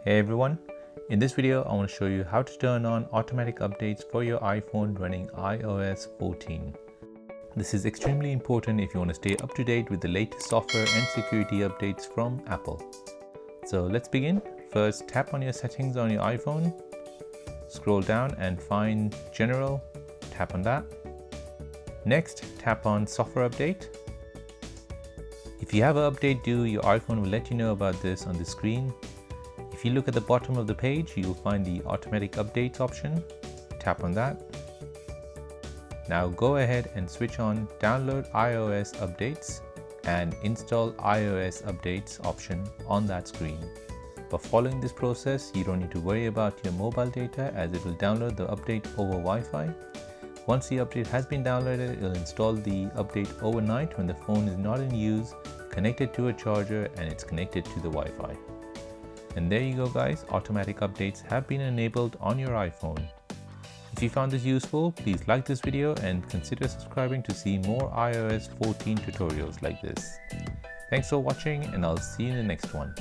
Hey everyone, in this video I want to show you how to turn on automatic updates for your iPhone running iOS 14. This is extremely important if you want to stay up to date with the latest software and security updates from Apple. So let's begin. First, tap on your settings on your iPhone, scroll down and find General, tap on that. Next, tap on Software Update. If you have an update due, your iPhone will let you know about this on the screen. If you look at the bottom of the page, you'll find the automatic updates option. Tap on that. Now go ahead and switch on download iOS updates and install iOS updates option on that screen. But following this process, you don't need to worry about your mobile data as it will download the update over Wi-Fi. Once the update has been downloaded, it will install the update overnight when the phone is not in use, connected to a charger, and it's connected to the Wi-Fi. And there you go guys, automatic updates have been enabled on your iPhone. If you found this useful, please like this video and consider subscribing to see more iOS 14 tutorials like this. Thanks for watching and I'll see you in the next one.